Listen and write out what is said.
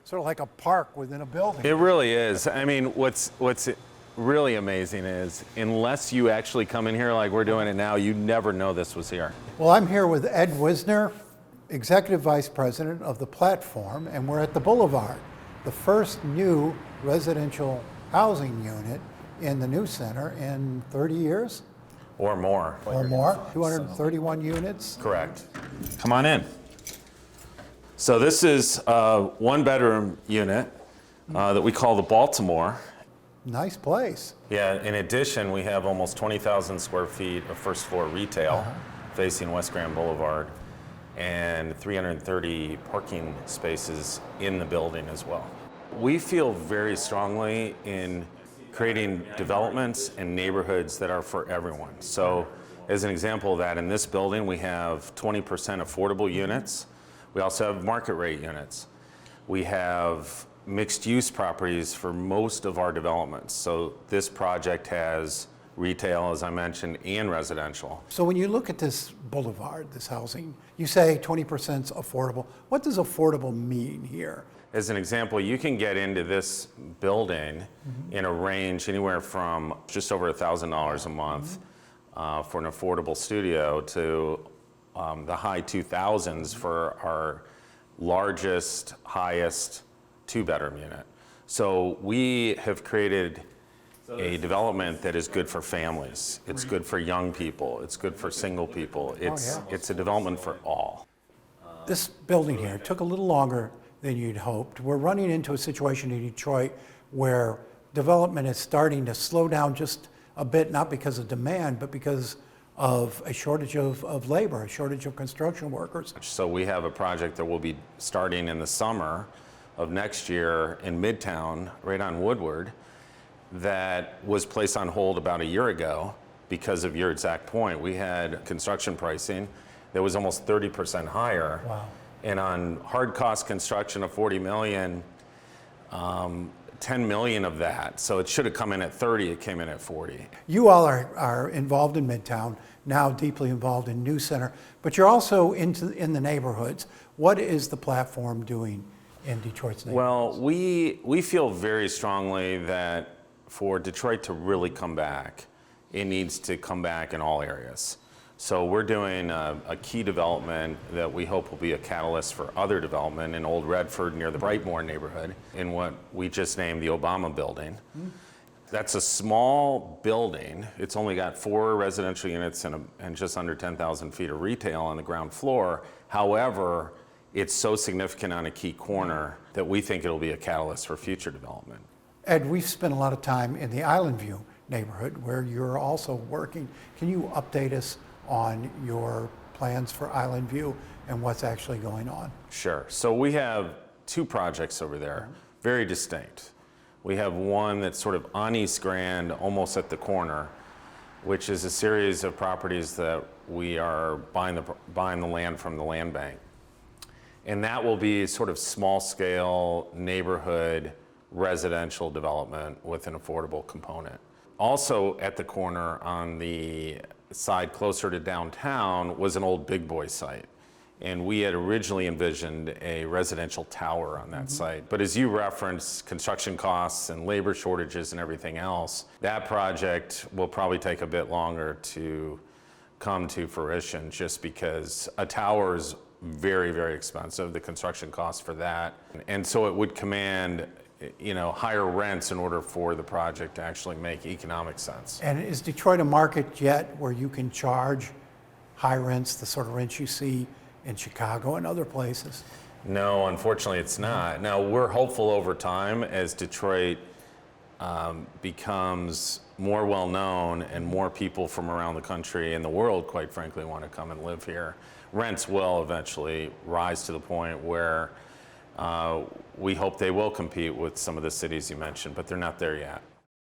sort of like a park within a building. It really is. I mean, what's really amazing is unless you actually come in here like we're doing it now, you never know this was here. Well, I'm here with Ed Wisner, Executive Vice President of the platform, and we're at the Boulevard, the first new residential housing unit in the new center in 30 years? Or more. Or more, 231 units? Correct. Come on in. So this is a one-bedroom unit that we call the Baltimore. Nice place. Yeah, in addition, we have almost 20,000 square feet of first floor retail facing West Grand Boulevard and 330 parking spaces in the building as well. We feel very strongly in creating developments and neighborhoods that are for everyone. So as an example of that, in this building, we have 20% affordable units. We also have market rate units. We have mixed use properties for most of our developments. So this project has retail, as I mentioned, and residential. So when you look at this boulevard, this housing, you say 20% is affordable. What does affordable mean here? As an example, you can get into this building in a range anywhere from just over $1,000 a month for an affordable studio to the high 2000s for our largest, highest two-bedroom unit. So we have created a development that is good for families. It's good for young people. It's good for single people. It's a development for all. This building here took a little longer than you'd hoped. We're running into a situation in Detroit where development is starting to slow down just a bit, not because of demand, but because of a shortage of labor, a shortage of construction workers. So we have a project that will be starting in the summer of next year in Midtown, right on Woodward, that was placed on hold about a year ago because of your exact point. We had construction pricing that was almost 30% higher. Wow. And on hard cost construction of 40 million, 10 million of that, so it should have come in at 30, it came in at 40. You all are involved in Midtown, now deeply involved in New Center, but you're also in the neighborhoods. What is the platform doing in Detroit's neighborhoods? Well, we feel very strongly that for Detroit to really come back, it needs to come back in all areas. So we're doing a key development that we hope will be a catalyst for other development in Old Redford near the Brightmoor neighborhood in what we just named the Obama Building. That's a small building. It's only got 4 residential units and just under 10,000 feet of retail on the ground floor. However, it's so significant on a key corner that we think it'll be a catalyst for future development. Ed, we've spent a lot of time in the Island View neighborhood where you're also working. Can you update us on your plans for Island View and what's actually going on? Sure. So we have 2 projects over there, very distinct. We have one that's sort of on East Grand, almost at the corner, which is a series of properties that we are buying the land from the land bank. And that will be sort of small scale neighborhood residential development with an affordable component. Also at the corner on the side closer to downtown was an old Big Boy site. And we had originally envisioned a residential tower on that site. But as you referenced, construction costs and labor shortages and everything else, that project will probably take a bit longer to come to fruition just because a tower is very, very expensive, the construction costs for that. And so it would command higher rents in order for the project to actually make economic sense. And is Detroit a market yet where you can charge high rents, the sort of rents you see in Chicago and other places? No, unfortunately it's not. Now we're hopeful over time as Detroit becomes more well known and more people from around the country and the world, quite frankly, want to come and live here. Rents will eventually rise to the point where we hope they will compete with some of the cities you mentioned, but they're not there yet.